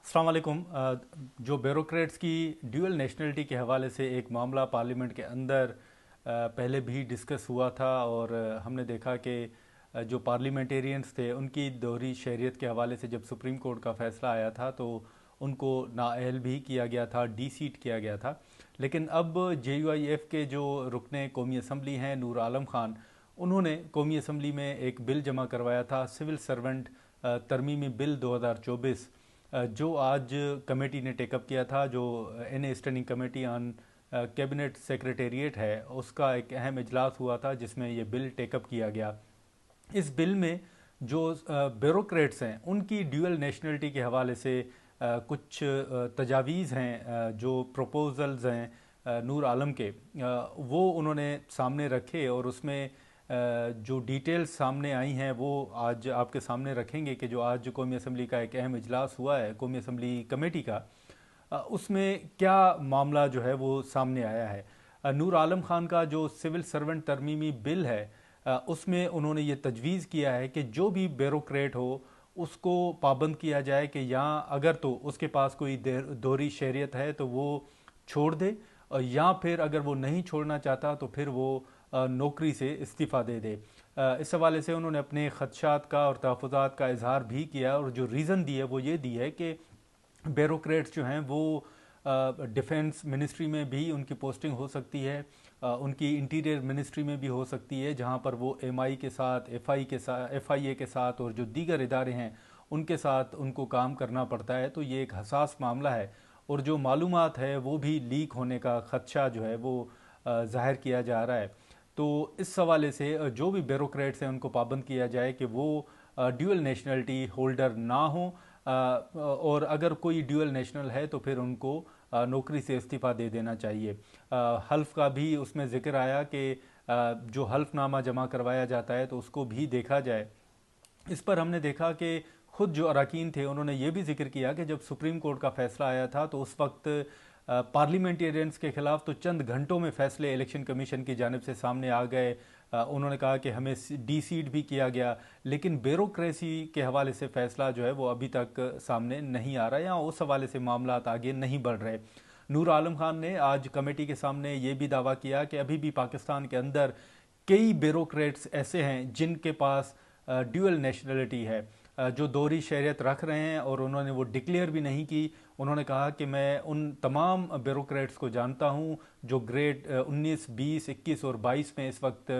अस्सलाम वालेकुम। जो ब्यूरोक्रेट्स की ड्यूअल नेशनलिटी के हवाले से एक मामला पार्लियामेंट के अंदर पहले भी डिस्कस हुआ था और हमने देखा कि जो पार्लियामेंटेरियंस थे उनकी दोहरी शहरियत के हवाले से जब सुप्रीम कोर्ट का फैसला आया था तो उनको नाअहल भी किया गया था, डी सीट किया गया था। लेकिन अब JUIF के जो रुकने कौमी असम्बली हैं नूर आलम खान, उन्होंने कौमी असम्बली में एक बिल जमा करवाया था, सिविल सर्वेंट तरमीमी बिल 2024, जो आज कमेटी ने टेकअप किया था। जो NA standing committee on cabinet secretariat है, उसका एक अहम इजलास हुआ था जिसमें ये बिल टेकअप किया गया। इस बिल में जो ब्यूरोक्रेट्स हैं उनकी ड्यूअल नेशनलिटी के हवाले से कुछ तजावीज़ हैं, जो प्रपोजल्स हैं नूर आलम के, वो उन्होंने सामने रखे और उसमें जो डिटेल्स सामने आई हैं वो आज आपके सामने रखेंगे कि जो आज कौमी असम्बली का एक अहम इजलास हुआ है कौमी असम्बली कमेटी का, उसमें क्या मामला जो है वो सामने आया है। नूर आलम खान का जो सिविल सर्वेंट तरमीमी बिल है, उसमें उन्होंने ये तजवीज़ किया है कि जो भी ब्यूरोक्रेट हो उसको पाबंद किया जाए कि यहाँ अगर तो उसके पास कोई दोहरी शहरियत है तो वो छोड़ दे, या फिर अगर वो नहीं छोड़ना चाहता तो फिर वो नौकरी से इस्तीफ़ा दे दे। इस हवाले से उन्होंने अपने ख़दशात का और तहफ़्फ़ुज़ात का इजहार भी किया और जो रीज़न दी है वो ये दी है कि ब्यूरोक्रेट्स जो हैं वो डिफेंस मिनिस्ट्री में भी उनकी पोस्टिंग हो सकती है, उनकी इंटीरियर मिनिस्ट्री में भी हो सकती है, जहां पर वो MI के साथ, FIA के साथ और जो दीगर इदारे हैं उनके साथ उनको काम करना पड़ता है। तो ये एक हसास मामला है और जो मालूमात है वो भी लीक होने का ख़दशा जो है वो ज़ाहिर किया जा रहा है। तो इस हवाले से जो भी ब्यूरोक्रेट्स हैं उनको पाबंद किया जाए कि वो ड्यूअल नेशनलिटी होल्डर ना हो, और अगर कोई ड्यूअल नेशनल है तो फिर उनको नौकरी से इस्तीफ़ा दे देना चाहिए। हल्फ का भी उसमें ज़िक्र आया कि जो हल्फनामा जमा करवाया जाता है तो उसको भी देखा जाए। इस पर हमने देखा कि खुद जो अरकान थे उन्होंने ये भी जिक्र किया कि जब सुप्रीम कोर्ट का फैसला आया था तो उस वक्त पार्लियामेंटेरियंस के खिलाफ तो चंद घंटों में फैसले इलेक्शन कमीशन की जानिब से सामने आ गए। उन्होंने कहा कि हमें डी सीट भी किया गया, लेकिन ब्यूरोक्रेसी के हवाले से फैसला जो है वो अभी तक सामने नहीं आ रहा है या उस हवाले से मामला आगे नहीं बढ़ रहे। नूर आलम खान ने आज कमेटी के सामने ये भी दावा किया कि अभी भी पाकिस्तान के अंदर कई ब्यूरोक्रेट्स ऐसे हैं जिनके पास ड्यूअल नेशनलिटी है, जो दोहरी शहरियत रख रहे हैं और उन्होंने वो डिक्लेयर भी नहीं की। उन्होंने कहा कि मैं उन तमाम ब्यूरोक्रेट्स को जानता हूं जो ग्रेड 19, 20, 21 और 22 में इस वक्त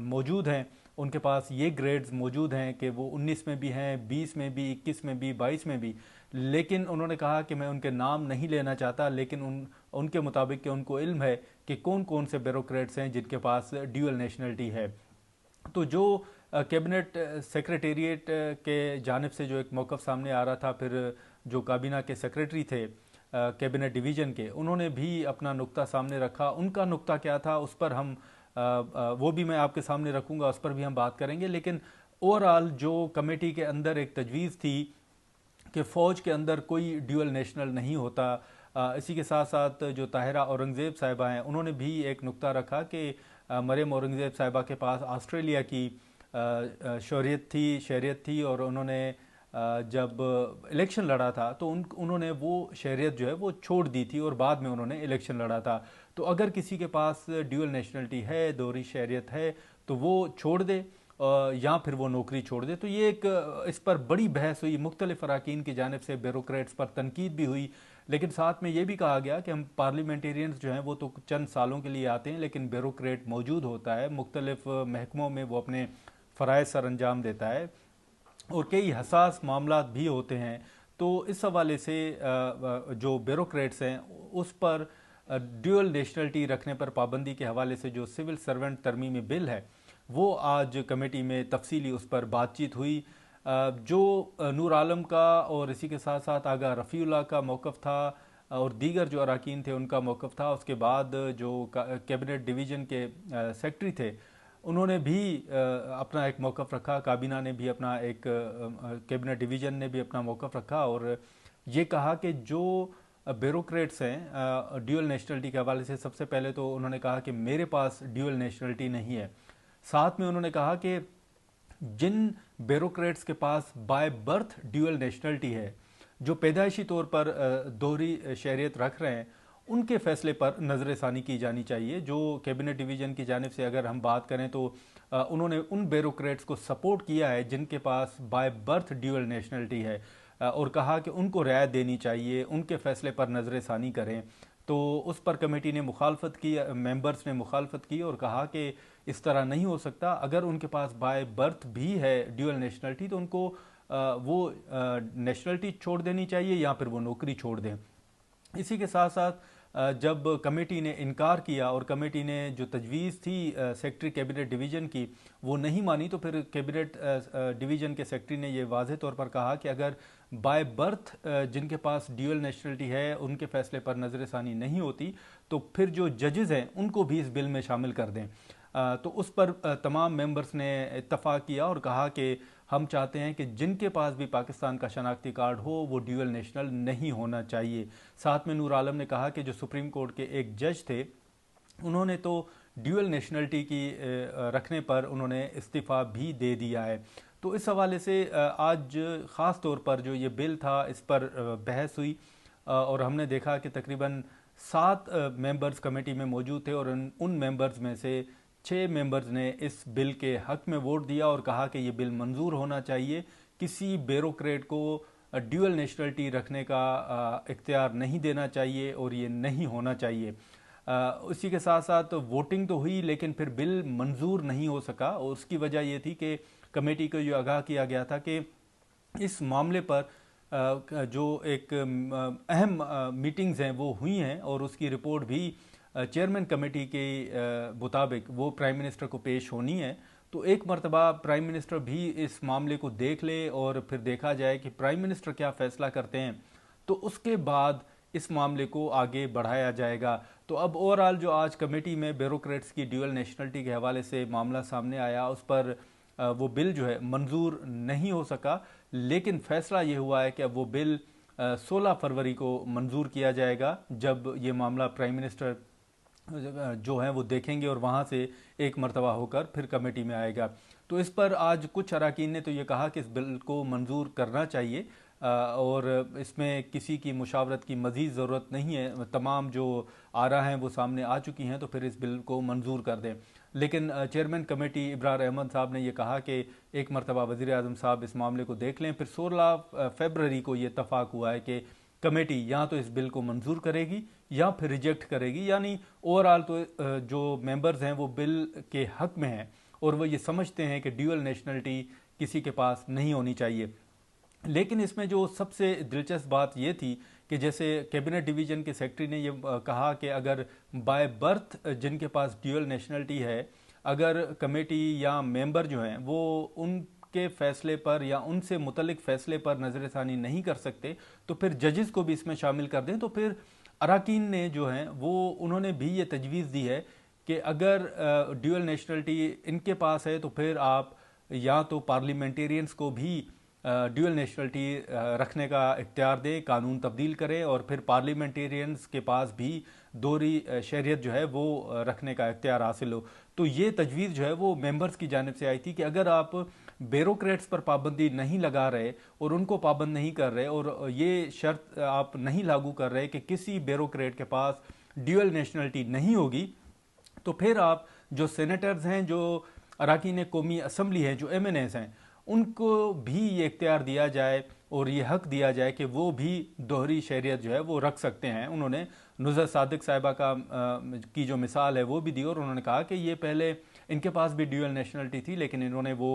मौजूद हैं। उनके पास ये ग्रेड्स मौजूद हैं कि वो 19 में भी हैं, 20 में भी, 21 में भी, 22 में भी। लेकिन उन्होंने कहा कि मैं उनके नाम नहीं लेना चाहता, लेकिन उनके मुताबिक कि उनको इल्म है कि कौन कौन से ब्यूरोक्रेट्स हैं जिनके पास ड्यूअल नेशनलिटी है। तो जो कैबिनेट सेक्रेटेरिएट के जानिब से जो एक मौक़िफ़ सामने आ रहा था, फिर जो काबीना के सेक्रेटरी थे कैबिनेट डिवीज़न के, उन्होंने भी अपना नुक्ता सामने रखा। उनका नुक्ता क्या था उस पर हम वो भी मैं आपके सामने रखूँगा, उस पर भी हम बात करेंगे। लेकिन ओवरऑल जो कमेटी के अंदर एक तजवीज़ थी कि फ़ौज के अंदर कोई ड्यूअल नेशनल नहीं होता। इसी के साथ साथ जो ताहिरा औरंगज़ेब साहिबा हैं उन्होंने भी एक नुक्ता रखा कि मरियम औरंगज़ेब साहिबा के पास ऑस्ट्रेलिया की शहरियत थी और उन्होंने जब इलेक्शन लड़ा था तो उन्होंने वो शहरियत जो है वो छोड़ दी थी और बाद में उन्होंने इलेक्शन लड़ा था। तो अगर किसी के पास ड्यूअल नेशनलिटी है, दोहरी शहरियत है, तो वो छोड़ दे या फिर वो नौकरी छोड़ दे। तो ये एक इस पर बड़ी बहस हुई, मुख्तलिफ अरकान की जानिब से ब्यूरोक्रेट्स पर तनकीद भी हुई, लेकिन साथ में ये भी कहा गया कि हम पार्लियामेंटेरियंस जो हैं वो तो चंद सालों के लिए आते हैं, लेकिन ब्यूरोक्रेट मौजूद होता है मुख्तलिफ महकमों में, वो अपने फ़राइज़ सर अंजाम देता है और कई हसास मामला भी होते हैं। तो इस हवाले से जो ब्यूरोक्रेट्स हैं उस पर ड्यूअल नेशनलिटी रखने पर पाबंदी के हवाले से जो सिविल सर्वेंट तरमीमी बिल है वो आज कमेटी में तफसीली उस पर बातचीत हुई। जो नूर आलम का और इसी के साथ साथ आगा रफ़ीउल्लाह का मौक़िफ़ था और दीगर जो अरकान थे उनका मौक़िफ़ था, उसके बाद जो कैबिनेट डिवीज़न के सेक्रेटरी थे उन्होंने भी अपना एक मौक़िफ़ रखा, काबीना ने भी अपना एक कैबिनेट डिवीज़न ने भी अपना मौक़िफ़ रखा और ये कहा कि जो ब्यूरोक्रेट्स हैं ड्यूअल नेशनलिटी के हवाले से, सबसे पहले तो उन्होंने कहा कि मेरे पास ड्यूअल नेशनलिटी नहीं है। साथ में उन्होंने कहा कि जिन ब्यूरोक्रेट्स के पास बाय बर्थ ड्यूअल नेशनलिटी है, जो पैदाइशी तौर पर दोहरी शहरियत रख रहे हैं उनके फैसले पर नज़रसानी की जानी चाहिए। जो कैबिनेट डिवीज़न की जानिब से अगर हम बात करें तो उन्होंने उन ब्यूरोक्रेट्स को सपोर्ट किया है जिनके पास बाय बर्थ ड्यूअल नेशनलिटी है, और कहा कि उनको रियायत देनी चाहिए, उनके फैसले पर नज़रसानी करें। तो उस पर कमेटी ने मुखालफत की, मेंबर्स ने मुखालफत की और कहा कि इस तरह नहीं हो सकता। अगर उनके पास बाय बर्थ भी है ड्यूअल नेशनलिटी तो उनको वो नेशनलिटी छोड़ देनी चाहिए या फिर वो नौकरी छोड़ दें। इसी के साथ साथ जब कमेटी ने इनकार किया और कमेटी ने जो तजवीज़ थी सेक्रेटरी कैबिनेट डिवीज़न की वो नहीं मानी, तो फिर कैबिनेट डिवीज़न के सेक्रेटरी ने ये वाज़ेह तौर पर कहा कि अगर बाय बर्थ जिनके पास ड्यूअल नेशनलिटी है उनके फैसले पर नज़रसानी नहीं होती तो फिर जो जजेज़ हैं उनको भी इस बिल में शामिल कर दें। तो उस पर तमाम मेंबर्स ने इत्तफाक किया और कहा कि हम चाहते हैं कि जिनके पास भी पाकिस्तान का शनाख्ती कार्ड हो वो ड्यूअल नेशनल नहीं होना चाहिए। साथ में नूर आलम ने कहा कि जो सुप्रीम कोर्ट के एक जज थे उन्होंने तो ड्यूअल नेशनलिटी की रखने पर उन्होंने इस्तीफ़ा भी दे दिया है। तो इस हवाले से आज ख़ास तौर पर जो ये बिल था इस पर बहस हुई और हमने देखा कि तकरीबन 7 मेंबर्स कमेटी में मौजूद थे और उन मेंबर्स में से 6 मेंबर्स ने इस बिल के हक में वोट दिया और कहा कि ये बिल मंजूर होना चाहिए। किसी ब्यूरोक्रेट को ड्यूअल नेशनलिटी रखने का इख्तियार नहीं देना चाहिए और ये नहीं होना चाहिए। उसी के साथ साथ वोटिंग तो हुई लेकिन फिर बिल मंजूर नहीं हो सका और उसकी वजह ये थी कि कमेटी को ये आगाह किया गया था कि इस मामले पर जो एक अहम मीटिंग्स हैं वो हुई हैं और उसकी रिपोर्ट भी चेयरमैन कमेटी के मुताबिक वो प्राइम मिनिस्टर को पेश होनी है। तो एक मरतबा प्राइम मिनिस्टर भी इस मामले को देख ले और फिर देखा जाए कि प्राइम मिनिस्टर क्या फ़ैसला करते हैं तो उसके बाद इस मामले को आगे बढ़ाया जाएगा। तो अब ओवरऑल जो आज कमेटी में ब्यूरोक्रेट्स की ड्यूअल नेशनलिटी के हवाले से मामला सामने आया उस पर वो बिल जो है मंजूर नहीं हो सका, लेकिन फ़ैसला ये हुआ है कि अब वो बिल 16 फरवरी को मंजूर किया जाएगा जब ये मामला प्राइम मिनिस्टर जो हैं वो देखेंगे और वहाँ से एक मरतबा होकर फिर कमेटी में आएगा। तो इस पर आज कुछ अरकान ने तो ये कहा कि इस बिल को मंजूर करना चाहिए और इसमें किसी की मुशावरत की मज़ीद ज़रूरत नहीं है, तमाम जो आरा हैं वो सामने आ चुकी हैं तो फिर इस बिल को मंजूर कर दें। लेकिन चेयरमैन कमेटी इब्रार अहमद साहब ने यह कहा कि एक मरतबा वज़ीर आज़म साहब इस मामले को देख लें। फिर 16 फरवरी को ये इत्तफाक हुआ है कि कमेटी या तो इस बिल को मंजूर करेगी या फिर रिजेक्ट करेगी। यानी ओवरऑल तो जो मेंबर्स हैं वो बिल के हक में हैं और वो ये समझते हैं कि ड्यूअल नेशनलिटी किसी के पास नहीं होनी चाहिए। लेकिन इसमें जो सबसे दिलचस्प बात ये थी कि जैसे कैबिनेट डिवीज़न के सेक्रेटरी ने ये कहा कि अगर बाय बर्थ जिनके पास ड्यूअल नेशनलिटी है अगर कमेटी या मेंबर जो हैं वो उनके फैसले पर या उनसे मुतल्लिक फ़ैसले पर नज़रसानी नहीं कर सकते तो फिर जजेस को भी इसमें शामिल कर दें। तो फिर अरकान ने जो हैं वो उन्होंने भी ये तजवीज़ दी है कि अगर ड्यूअल नेशनलिटी इनके पास है तो फिर आप या तो पार्लियामेंटेरियंस को भी ड्यूअल नेशनलिटी रखने का इख्तियार दे, कानून तब्दील करे और फिर पार्लियामेंटेरियंस के पास भी दोहरी शहरियत जो है वो रखने का इख्तियार हासिल हो। तो ये तजवीज़ जो है वो मेंबर्स की जानिब से आई थी कि अगर आप ब्यूरोक्रेट्स पर पाबंदी नहीं लगा रहे और उनको पाबंद नहीं कर रहे और ये शर्त आप नहीं लागू कर रहे कि किसी ब्यूरोक्रेट के पास ड्यूअल नेशनलिटी नहीं होगी तो फिर आप जो सेनेटर्स हैं, जो अरकान कौमी असम्बली हैं, जो MNAs हैं, उनको भी ये इख्तियार दिया जाए और ये हक दिया जाए कि वो भी दोहरी शहरियत जो है वो रख सकते हैं। उन्होंने नुज़रत सादिक साहिबा की जो मिसाल है वो भी दी और उन्होंने कहा कि ये पहले इनके पास भी ड्यूअल नेशनलिटी थी लेकिन इन्होंने वो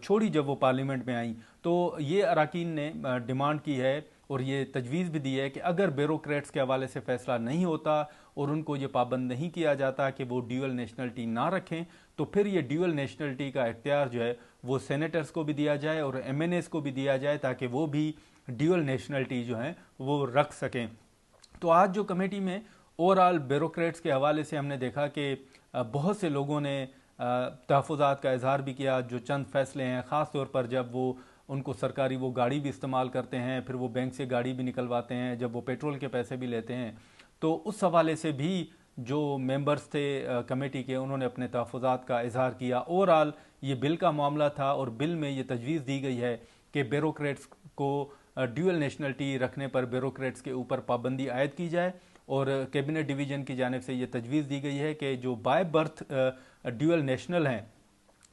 छोड़ी जब वो पार्लियामेंट में आई। तो ये अरकान ने डिमांड की है और ये तजवीज़ भी दी है कि अगर ब्यूरोक्रेट्स के हवाले से फ़ैसला नहीं होता और उनको ये पाबंद नहीं किया जाता कि वो ड्यूअल नेशनलिटी ना रखें तो फिर ये ड्यूअल नेशनलिटी का इख्तियार जो है वो सेनेटर्स को भी दिया जाए और MNAs को भी दिया जाए ताकि वो भी ड्यूअल नेशनलिटी जो है वो रख सकें। तो आज जो कमेटी में ओवरऑल ब्यूरोक्रेट्स के हवाले से हमने देखा कि बहुत से लोगों ने तहफ़्फ़ुज़ात का इजहार भी किया। जो चंद फ़ैसले हैं ख़ास तौर पर जब वो उनको सरकारी वो गाड़ी भी इस्तेमाल करते हैं, फिर वो बैंक से गाड़ी भी निकलवाते हैं, जब वो पेट्रोल के पैसे भी लेते हैं, तो उस हवाले से भी जो मेंबर्स थे कमेटी के उन्होंने अपने तहफ़्फ़ुज़ात का इजहार किया। ओवरऑल ये बिल का मामला था और बिल में ये तजवीज़ दी गई है कि ब्यूरोक्रेट्स को ड्यूअल नेशनलिटी रखने पर ब्यूरोक्रेट्स के ऊपर पाबंदी आयद की जाए। और कैबिनेट डिवीज़न की जानिब से ये तजवीज़ दी गई है कि जो बाय बर्थ ड्यूअल नेशनल हैं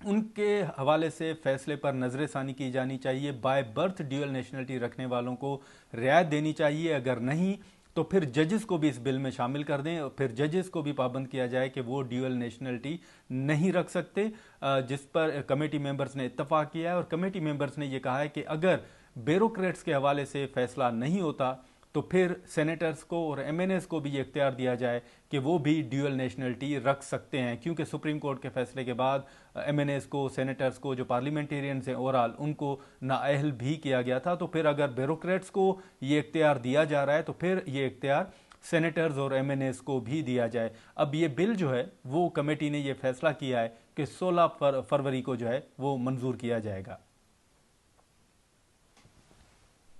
उनके हवाले से फैसले पर नज़रसानी की जानी चाहिए। बाय बर्थ ड्यूअल नेशनलिटी रखने वालों को रियायत देनी चाहिए, अगर नहीं तो फिर जजेस को भी इस बिल में शामिल कर दें और फिर जजेस को भी पाबंद किया जाए कि वो ड्यूअल नेशनलिटी नहीं रख सकते, जिस पर कमेटी मेंबर्स ने इत्तफाक किया है। और कमेटी मेंबर्स ने ये कहा है कि अगर ब्यूरोक्रेट्स के हवाले से फैसला नहीं होता तो फिर सेनेटर्स को और एमएनएस को भी ये इख्तियार दिया जाए कि वो भी ड्यूअल नेशनलिटी रख सकते हैं, क्योंकि सुप्रीम कोर्ट के फैसले के बाद एमएनएस को, सेनेटर्स को, जो पार्लियामेंटेरियंस हैं ओवरऑल, उनको नाअहल भी किया गया था। तो फिर अगर ब्यूरोक्रेट्स को ये इख्तियार दिया जा रहा है तो फिर ये इख्तियार सेनेटर्स और एमएनएस को भी दिया जाए। अब ये बिल जो है वो कमेटी ने ये फैसला किया है कि 16 फरवरी को जो है वो मंजूर किया जाएगा।